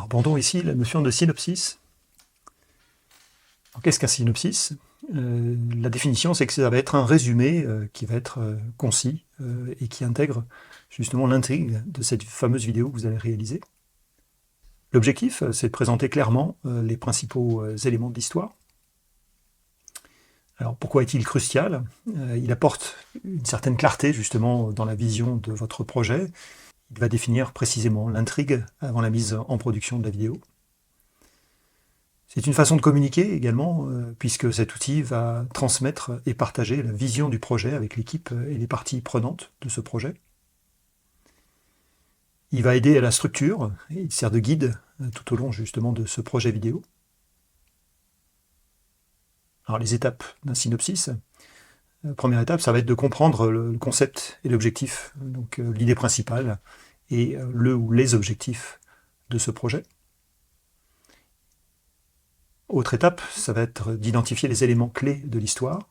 abordons ici la notion de synopsis. Qu'est-ce qu'un synopsis? La définition, c'est que ça va être un résumé qui va être concis et qui intègre justement l'intrigue de cette fameuse vidéo que vous allez réaliser. L'objectif, c'est de présenter clairement les principaux éléments de l'histoire. Alors pourquoi est-il crucial? Il apporte une certaine clarté justement dans la vision de votre projet. Il va définir précisément l'intrigue avant la mise en production de la vidéo. C'est une façon de communiquer également, puisque cet outil va transmettre et partager la vision du projet avec l'équipe et les parties prenantes de ce projet. Il va aider à la structure, et il sert de guide tout au long justement de ce projet vidéo. Alors les étapes d'un synopsis. Première étape, ça va être de comprendre le concept et l'objectif, donc l'idée principale et le ou les objectifs de ce projet. Autre étape, ça va être d'identifier les éléments clés de l'histoire,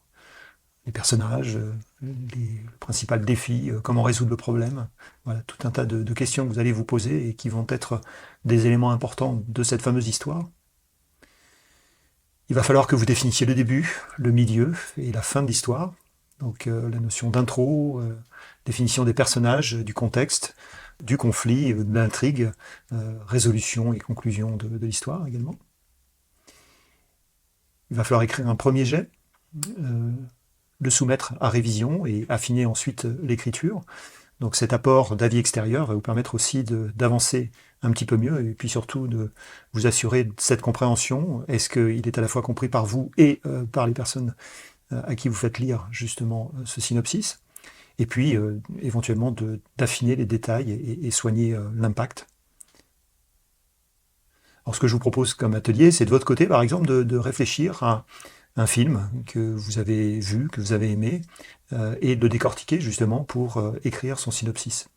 les personnages, les principaux défis, comment résoudre le problème. Voilà, tout un tas de questions que vous allez vous poser et qui vont être des éléments importants de cette fameuse histoire. Il va falloir que vous définissiez le début, le milieu et la fin de l'histoire. Donc la notion d'intro, définition des personnages, du contexte, du conflit, de l'intrigue, résolution et conclusion de l'histoire également. Il va falloir écrire un premier jet, le soumettre à révision et affiner ensuite l'écriture. Donc cet apport d'avis extérieur va vous permettre aussi d'avancer un petit peu mieux et puis surtout de vous assurer de cette compréhension. Est-ce qu'il est à la fois compris par vous et par les personnes à qui vous faites lire justement ce synopsis? Et puis éventuellement d'affiner les détails et soigner l'impact. Alors ce que je vous propose comme atelier, c'est de votre côté par exemple de réfléchir à un film que vous avez vu, que vous avez aimé, et de le décortiquer justement pour écrire son synopsis.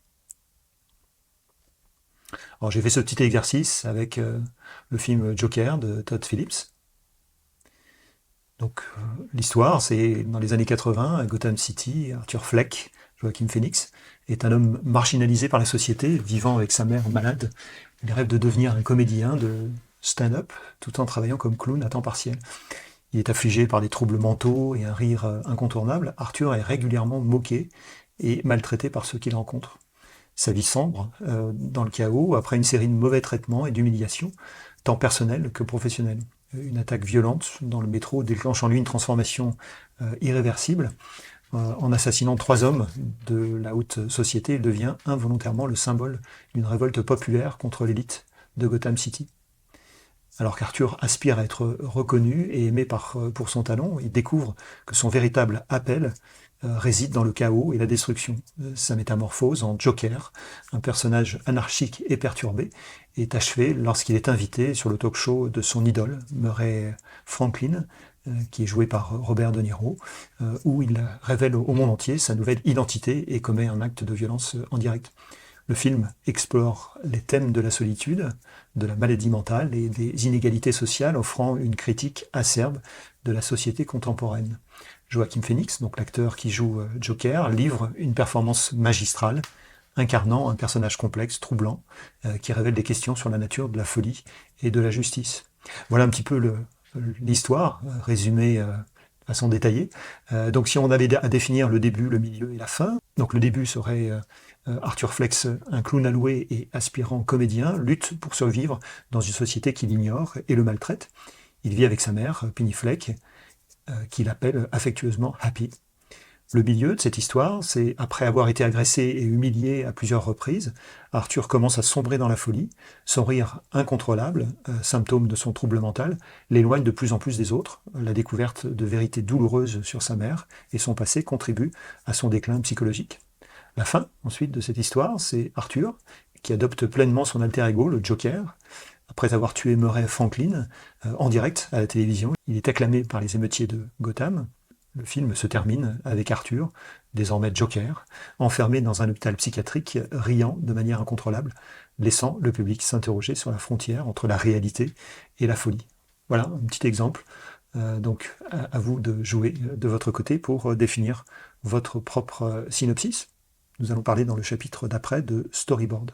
Alors j'ai fait ce petit exercice avec le film Joker de Todd Phillips. Donc l'histoire, c'est dans les années 80, à Gotham City, Arthur Fleck, Joaquin Phoenix, est un homme marginalisé par la société, vivant avec sa mère malade. Il rêve de devenir un comédien de stand-up, tout en travaillant comme clown à temps partiel. Il est affligé par des troubles mentaux et un rire incontournable. Arthur est régulièrement moqué et maltraité par ceux qu'il rencontre. Sa vie sombre dans le chaos après une série de mauvais traitements et d'humiliations, tant personnelles que professionnelles. Une attaque violente dans le métro déclenche en lui une transformation irréversible. En assassinant 3 hommes de la haute société, il devient involontairement le symbole d'une révolte populaire contre l'élite de Gotham City. Alors qu'Arthur aspire à être reconnu et aimé pour son talent, il découvre que son véritable appel réside dans le chaos et la destruction. Sa métamorphose en Joker, un personnage anarchique et perturbé, est achevée lorsqu'il est invité sur le talk-show de son idole, Murray Franklin, qui est joué par Robert De Niro, où il révèle au monde entier sa nouvelle identité et commet un acte de violence en direct. Le film explore les thèmes de la solitude, de la maladie mentale et des inégalités sociales, offrant une critique acerbe de la société contemporaine. Joaquin Phoenix, donc l'acteur qui joue Joker, livre une performance magistrale, incarnant un personnage complexe, troublant, qui révèle des questions sur la nature de la folie et de la justice. Voilà un petit peu l'histoire, résumée de façon détaillée. Donc si on avait à définir le début, le milieu et la fin, donc le début serait Arthur Fleck, un clown alloué et aspirant comédien, lutte pour survivre dans une société qui l'ignore et le maltraite. Il vit avec sa mère, Penny Fleck, qu'il appelle affectueusement Happy. Le milieu de cette histoire, c'est après avoir été agressé et humilié à plusieurs reprises, Arthur commence à sombrer dans la folie. Son rire incontrôlable, symptôme de son trouble mental, l'éloigne de plus en plus des autres. La découverte de vérités douloureuses sur sa mère et son passé contribue à son déclin psychologique. La fin, ensuite, de cette histoire, c'est Arthur, qui adopte pleinement son alter ego, le Joker. Après avoir tué Murray Franklin en direct à la télévision, il est acclamé par les émeutiers de Gotham. Le film se termine avec Arthur, désormais Joker, enfermé dans un hôpital psychiatrique, riant de manière incontrôlable, laissant le public s'interroger sur la frontière entre la réalité et la folie. Voilà un petit exemple. Donc à vous de jouer de votre côté pour définir votre propre synopsis. Nous allons parler dans le chapitre d'après de storyboard.